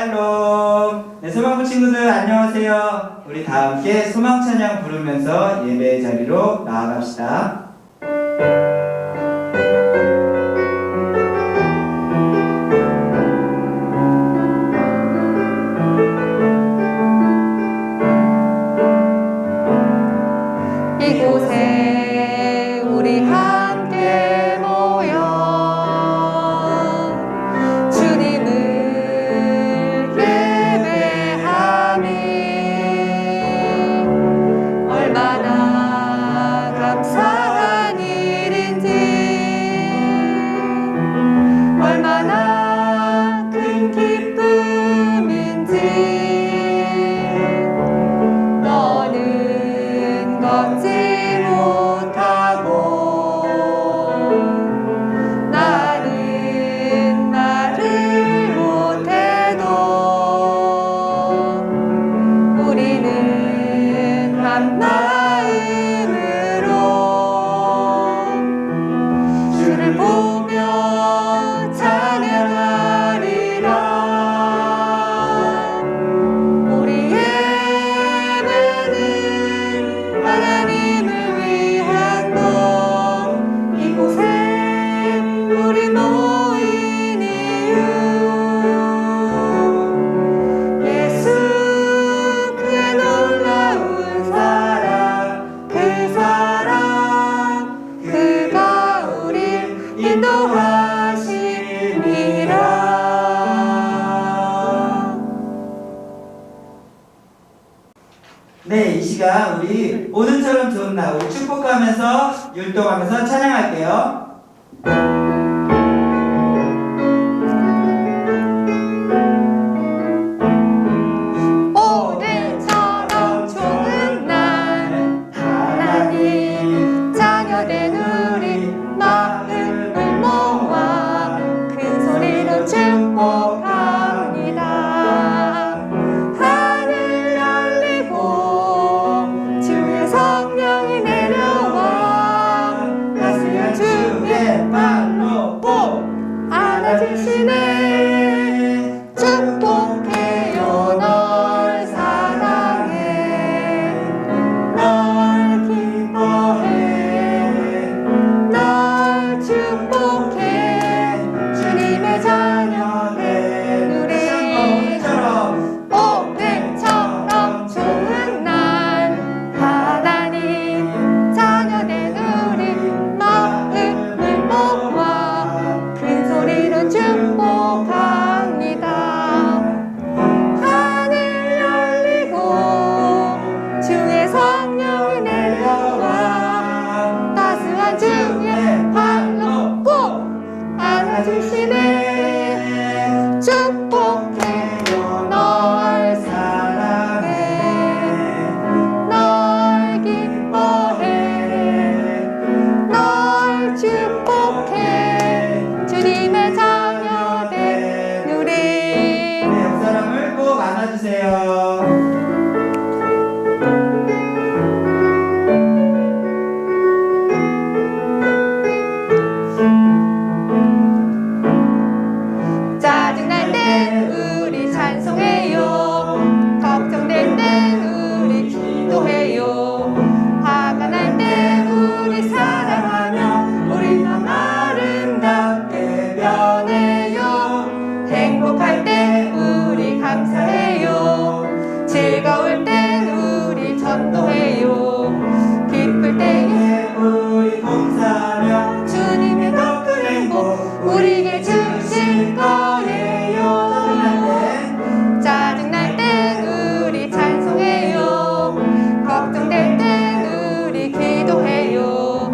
샬롬. 네, 소망부 친구들 안녕하세요. 우리 다 함께 소망 찬양 부르면서 예배의 자리로 나아갑시다. 이곳에 우리 함께 모여 주님을 예배하니 얼마나 감사한 일인지, 얼마나 큰 기쁨인지. 너는 걷지 못하고 나는 말을 못해도 우리는 한 마음으로 주를 보며 찬양하리라. 우리 예배는 하나님을 위한 것. 이곳에 우리 모인 이유, 예수 그의 놀라운 사랑, 그 사랑 그가 우릴 인도하심이라. 네, 이 시간 우리 오늘처럼 좋은 날 우리 축복하면서 율동하면서 찬양할게요. 오늘처럼 좋은 날 하나님 자녀된 우리 마음을 모아 큰 소리로 축복합니다. 하늘 열리고 주의 성령이 내려와 가슴 주의 발로 꼭 안아주시네. 축복해요. 널 사랑해, 널 기뻐해, 널 축복해. 주님의 자녀된 우리 오늘처럼 좋은 날 하나님 자녀된 우리 마음을 모아 큰 소리로 축복합니다. 하늘 열리고 주의 성령이 내려와 따스한 주의 발로 꼭 안아주시네. 축복해요. 널 사랑해, 널 기뻐해, 널 축복해. 주님의 자녀된 우리. 네, 옆 사람을 꼭 안아주세요. 짜증날 땐 우리 찬송해요. 걱정될 땐 우리 기도해요. 화가 날 땐 우리 사랑하며 우리 맘 아름답게 변해요. 행복할 땐 우리 감사해요. 즐거울 땐 우리 전도해요. 기쁠 때에 우리 봉사하며 주님의 더 큰 행복 우리에게 주실 거예요. 짜증날 땐 우리 찬송해요. 걱정될 땐 우리 기도해요.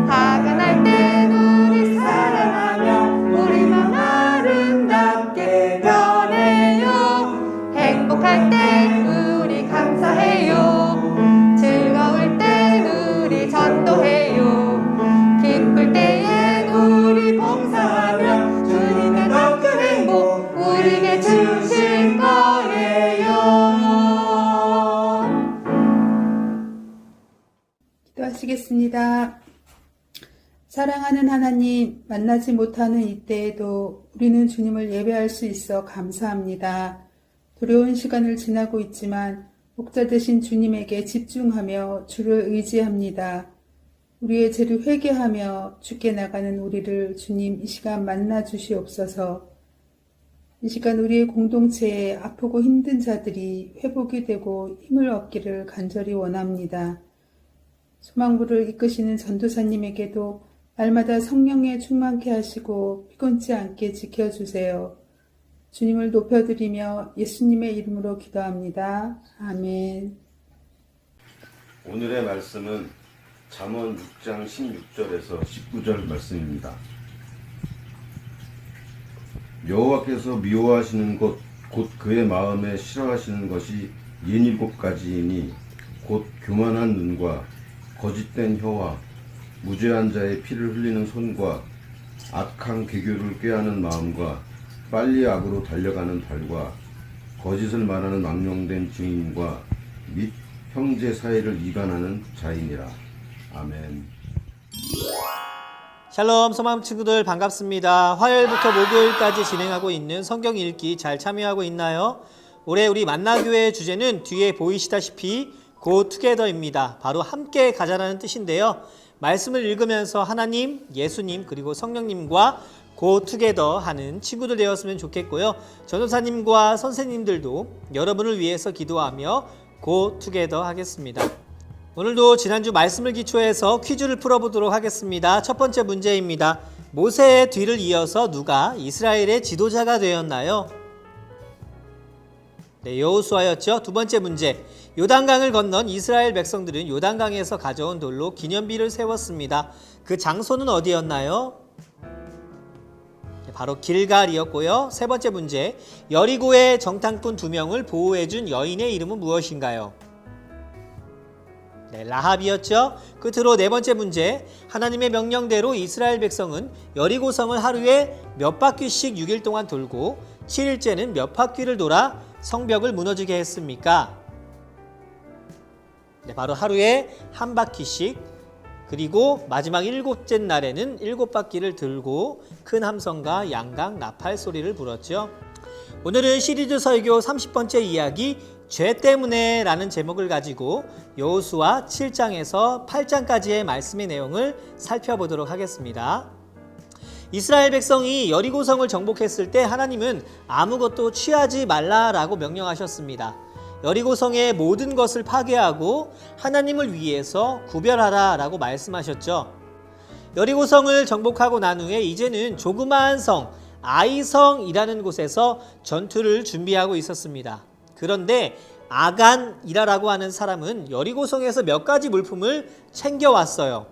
화가 날 땐 우리 사랑하며 우리 맘 아름답게 변해요. 행복할 땐 우리 감사해요. 즐거울 땐 우리 전도해요. 기쁠 때엔 우리 봉사하며 주님의 더 큰 행복 우리에게 주실 거예요. 기도하시겠습니다. 사랑하는 하나님, 만나지 못하는 이때에도 우리는 주님을 예배할 수 있어 감사합니다. 두려운 시간을 지나고 있지만 목자 되신 주님에게 집중하며 주를 의지합니다. 우리의 죄를 회개하며 주께 나가는 우리를 주님 이 시간 만나 주시옵소서. 이 시간 우리의 공동체에 아프고 힘든 자들이 회복이 되고 힘을 얻기를 간절히 원합니다. 소망부를 이끄시는 전도사님에게도 날마다 성령에 충만케 하시고 피곤치 않게 지켜주세요. 주님을 높여드리며 예수님의 이름으로 기도합니다. 아멘. 오늘의 말씀은 잠언 6장 16절에서 19절 말씀입니다. 여호와께서 미워하시는 것 곧 그의 마음에 싫어하시는 것이 67가지이니 곧 교만한 눈과 거짓된 혀와 무죄한 자의 피를 흘리는 손과 악한 계교를 꾀하는 마음과 빨리 악으로 달려가는 발과 거짓을 말하는 망령된 증인과 및 형제 사이를 이간하는 자이니라. 아멘. 샬롬 소망 친구들 반갑습니다. 화요일부터 목요일까지 진행하고 있는 성경 읽기 잘 참여하고 있나요? 올해 우리 만나교회의 주제는 뒤에 보이시다시피 고 투게더입니다. 바로 함께 가자라는 뜻인데요. 말씀을 읽으면서 하나님, 예수님 그리고 성령님과 고 투게더 하는 친구들 되었으면 좋겠고요. 전도사님과 선생님들도 여러분을 위해서 기도하며 고 투게더 하겠습니다. 오늘도 지난주 말씀을 기초해서 퀴즈를 풀어보도록 하겠습니다. 첫 번째 문제입니다. 모세의 뒤를 이어서 누가 이스라엘의 지도자가 되었나요? 네, 여호수아였죠. 두 번째 문제. 요단강을 건넌 이스라엘 백성들은 요단강에서 가져온 돌로 기념비를 세웠습니다. 그 장소는 어디였나요? 네, 바로 길갈이었고요. 세 번째 문제. 여리고의 정탐꾼 2명을 보호해준 여인의 이름은 무엇인가요? 네, 라합이었죠. 끝으로 네 번째 문제. 하나님의 명령대로 이스라엘 백성은 여리고성을 하루에 몇 바퀴씩 6일 동안 돌고 7일째는 몇 바퀴를 돌아 성벽을 무너지게 했습니까? 네, 바로 하루에 한 바퀴씩, 그리고 마지막 7째 날에는 7바퀴를 들고 큰 함성과 양각 나팔 소리를 불었죠. 오늘은 시리즈 설교 30번째 이야기 죄 때문에 라는 제목을 가지고 여호수아 7장에서 8장까지의 말씀의 내용을 살펴보도록 하겠습니다. 이스라엘 백성이 여리고성을 정복했을 때 하나님은 아무것도 취하지 말라라고 명령하셨습니다. 여리고성의 모든 것을 파괴하고 하나님을 위해서 구별하라라고 말씀하셨죠. 여리고성을 정복하고 난 후에 이제는 조그마한 성 아이성이라는 곳에서 전투를 준비하고 있었습니다. 그런데 아간이라고 하는 사람은 여리고성에서 몇 가지 물품을 챙겨왔어요.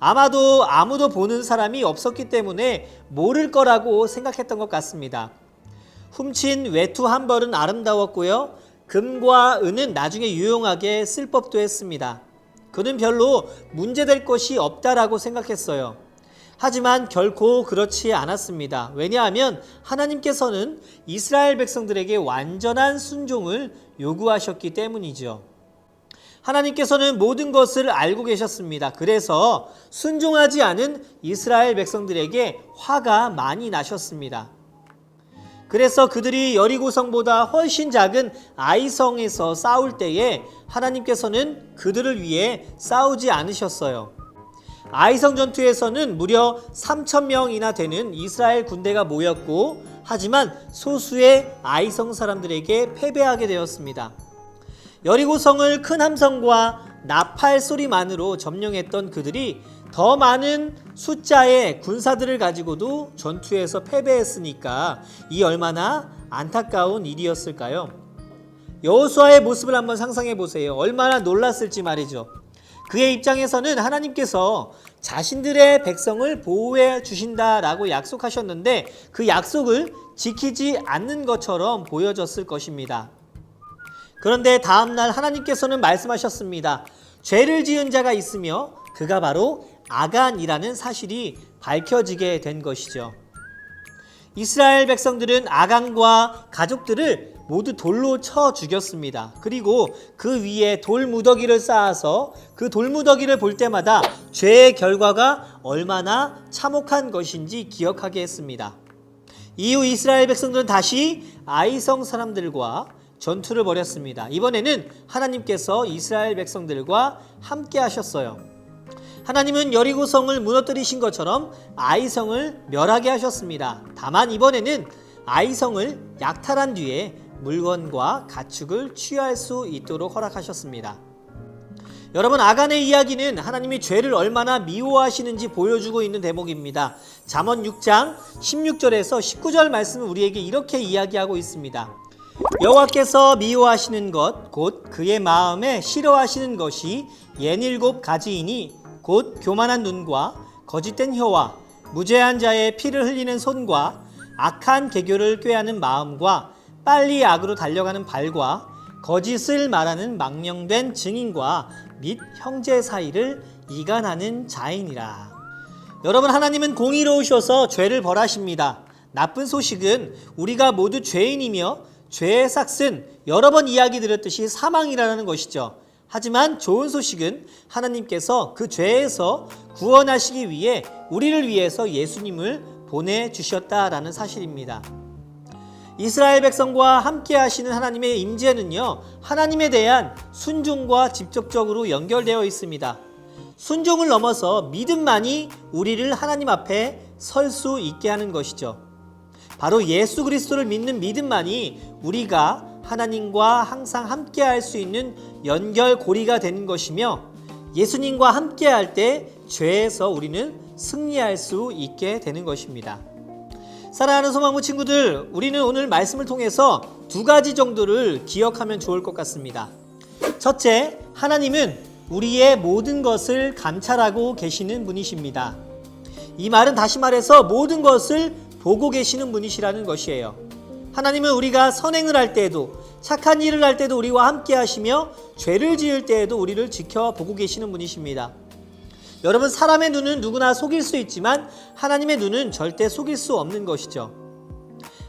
아마도 아무도 보는 사람이 없었기 때문에 모를 거라고 생각했던 것 같습니다. 훔친 외투 한 벌은 아름다웠고요. 금과 은은 나중에 유용하게 쓸 법도 했습니다. 그는 별로 문제될 것이 없다라고 생각했어요. 하지만 결코 그렇지 않았습니다. 왜냐하면 하나님께서는 이스라엘 백성들에게 완전한 순종을 요구하셨기 때문이죠. 하나님께서는 모든 것을 알고 계셨습니다. 그래서 순종하지 않은 이스라엘 백성들에게 화가 많이 나셨습니다. 그래서 그들이 여리고성보다 훨씬 작은 아이성에서 싸울 때에 하나님께서는 그들을 위해 싸우지 않으셨어요. 아이성 전투에서는 무려 3,000명이나 되는 이스라엘 군대가 모였고, 하지만 소수의 아이성 사람들에게 패배하게 되었습니다. 여리고성을 큰 함성과 나팔 소리만으로 점령했던 그들이 더 많은 숫자의 군사들을 가지고도 전투에서 패배했으니까 이 얼마나 안타까운 일이었을까요? 여호수아의 모습을 한번 상상해 보세요. 얼마나 놀랐을지 말이죠. 그의 입장에서는 하나님께서 자신들의 백성을 보호해 주신다라고 약속하셨는데 그 약속을 지키지 않는 것처럼 보여졌을 것입니다. 그런데 다음날 하나님께서는 말씀하셨습니다. 죄를 지은 자가 있으며 그가 바로 아간이라는 사실이 밝혀지게 된 것이죠. 이스라엘 백성들은 아간과 가족들을 모두 돌로 쳐 죽였습니다. 그리고 그 위에 돌무더기를 쌓아서 그 돌무더기를 볼 때마다 죄의 결과가 얼마나 참혹한 것인지 기억하게 했습니다. 이후 이스라엘 백성들은 다시 아이성 사람들과 전투를 벌였습니다. 이번에는 하나님께서 이스라엘 백성들과 함께 하셨어요. 하나님은 여리고성을 무너뜨리신 것처럼 아이성을 멸하게 하셨습니다. 다만 이번에는 아이성을 약탈한 뒤에 물건과 가축을 취할 수 있도록 허락하셨습니다. 여러분, 아간의 이야기는 하나님이 죄를 얼마나 미워하시는지 보여주고 있는 대목입니다. 잠언 6장 16절에서 19절 말씀은 우리에게 이렇게 이야기하고 있습니다. 여호와께서 미워하시는 것 곧 그의 마음에 싫어하시는 것이 67가지이니 곧 교만한 눈과 거짓된 혀와 무죄한 자의 피를 흘리는 손과 악한 계교를 꾀하는 마음과 빨리 악으로 달려가는 발과 거짓을 말하는 망령된 증인과 및 형제 사이를 이간하는 자이니라. 여러분, 하나님은 공의로우셔서 죄를 벌하십니다. 나쁜 소식은 우리가 모두 죄인이며 죄의 삭은 여러 번 이야기 드렸듯이 사망이라는 것이죠. 하지만 좋은 소식은 하나님께서 그 죄에서 구원하시기 위해 우리를 위해서 예수님을 보내주셨다라는 사실입니다. 이스라엘 백성과 함께 하시는 하나님의 임재는요, 하나님에 대한 순종과 직접적으로 연결되어 있습니다. 순종을 넘어서 믿음만이 우리를 하나님 앞에 설 수 있게 하는 것이죠. 바로 예수 그리스도를 믿는 믿음만이 우리가 하나님과 항상 함께 할 수 있는 연결고리가 되는 것이며, 예수님과 함께 할 때 죄에서 우리는 승리할 수 있게 되는 것입니다. 사랑하는 소망부 친구들, 우리는 오늘 말씀을 통해서 두 가지 정도를 기억하면 좋을 것 같습니다. 첫째, 하나님은 우리의 모든 것을 감찰하고 계시는 분이십니다. 이 말은 다시 말해서 모든 것을 보고 계시는 분이시라는 것이에요. 하나님은 우리가 선행을 할 때에도, 착한 일을 할 때도 우리와 함께 하시며 죄를 지을 때에도 우리를 지켜보고 계시는 분이십니다. 여러분, 사람의 눈은 누구나 속일 수 있지만 하나님의 눈은 절대 속일 수 없는 것이죠.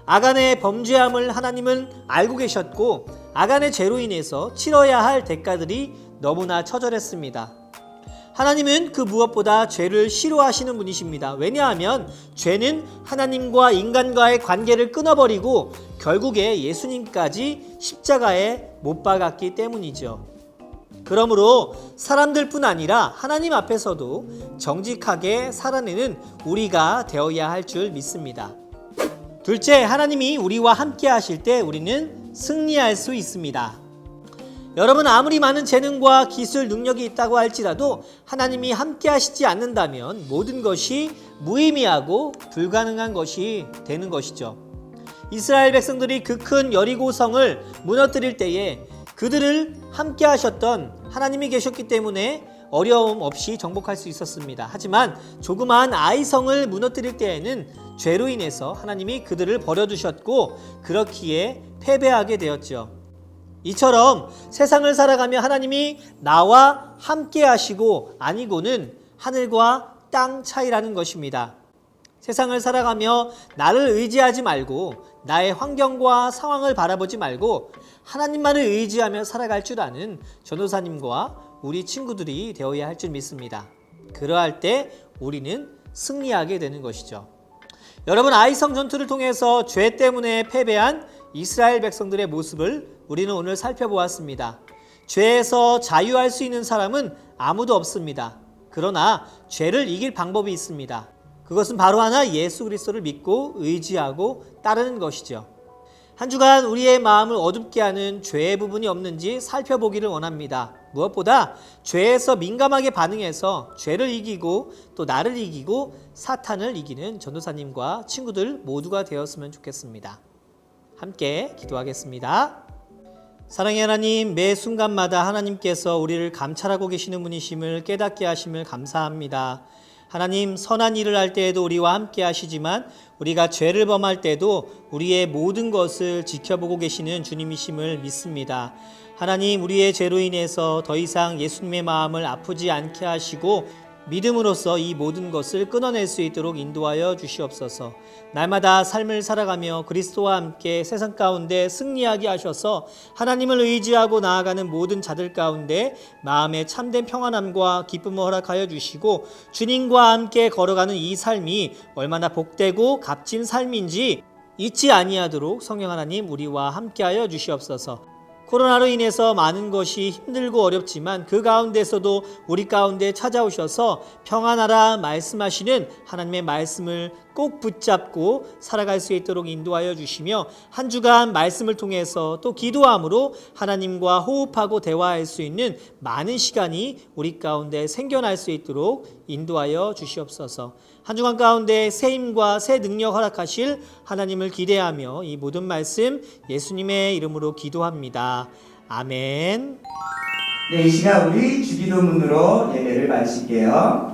아간의 범죄함을 하나님은 알고 계셨고, 아간의 죄로 인해서 치러야 할 대가들이 너무나 처절했습니다. 하나님은 그 무엇보다 죄를 싫어하시는 분이십니다. 왜냐하면 죄는 하나님과 인간과의 관계를 끊어버리고 결국에 예수님까지 십자가에 못 박았기 때문이죠. 그러므로 사람들뿐 아니라 하나님 앞에서도 정직하게 살아내는 우리가 되어야 할 줄 믿습니다. 둘째, 하나님이 우리와 함께 하실 때 우리는 승리할 수 있습니다. 여러분, 아무리 많은 재능과 기술, 능력이 있다고 할지라도 하나님이 함께 하시지 않는다면 모든 것이 무의미하고 불가능한 것이 되는 것이죠. 이스라엘 백성들이 그 큰 여리고성을 무너뜨릴 때에 그들을 함께 하셨던 하나님이 계셨기 때문에 어려움 없이 정복할 수 있었습니다. 하지만 조그마한 아이성을 무너뜨릴 때에는 죄로 인해서 하나님이 그들을 버려두셨고 그렇기에 패배하게 되었죠. 이처럼 세상을 살아가며 하나님이 나와 함께 하시고 아니고는 하늘과 땅 차이라는 것입니다. 세상을 살아가며 나를 의지하지 말고 나의 환경과 상황을 바라보지 말고 하나님만을 의지하며 살아갈 줄 아는 전도사님과 우리 친구들이 되어야 할 줄 믿습니다. 그러할 때 우리는 승리하게 되는 것이죠. 여러분, 아이성 전투를 통해서 죄 때문에 패배한 이스라엘 백성들의 모습을 우리는 오늘 살펴보았습니다. 죄에서 자유할 수 있는 사람은 아무도 없습니다. 그러나 죄를 이길 방법이 있습니다. 그것은 바로 하나, 예수 그리스도를 믿고 의지하고 따르는 것이죠. 한 주간 우리의 마음을 어둡게 하는 죄의 부분이 없는지 살펴보기를 원합니다. 무엇보다 죄에서 민감하게 반응해서 죄를 이기고 또 나를 이기고 사탄을 이기는 전도사님과 친구들 모두가 되었으면 좋겠습니다. 함께 기도하겠습니다. 사랑의 하나님, 매 순간마다 하나님께서 우리를 감찰하고 계시는 분이심을 깨닫게 하심을 감사합니다. 하나님, 선한 일을 할 때에도 우리와 함께 하시지만 우리가 죄를 범할 때도 우리의 모든 것을 지켜보고 계시는 주님이심을 믿습니다. 하나님, 우리의 죄로 인해서 더 이상 예수님의 마음을 아프지 않게 하시고 믿음으로써 이 모든 것을 끊어낼 수 있도록 인도하여 주시옵소서. 날마다 삶을 살아가며 그리스도와 함께 세상 가운데 승리하게 하셔서 하나님을 의지하고 나아가는 모든 자들 가운데 마음에 참된 평안함과 기쁨을 허락하여 주시고 주님과 함께 걸어가는 이 삶이 얼마나 복되고 값진 삶인지 잊지 아니하도록 성령 하나님 우리와 함께하여 주시옵소서. 코로나로 인해서 많은 것이 힘들고 어렵지만 그 가운데서도 우리 가운데 찾아오셔서 평안하라 말씀하시는 하나님의 말씀을 꼭 붙잡고 살아갈 수 있도록 인도하여 주시며 한 주간 말씀을 통해서 또 기도함으로 하나님과 호흡하고 대화할 수 있는 많은 시간이 우리 가운데 생겨날 수 있도록 인도하여 주시옵소서. 한 주간 가운데 새 힘과 새 능력 허락하실 하나님을 기대하며 이 모든 말씀 예수님의 이름으로 기도합니다. 아멘. 네, 이 시간 우리 주기도문으로 예배를 마칠게요.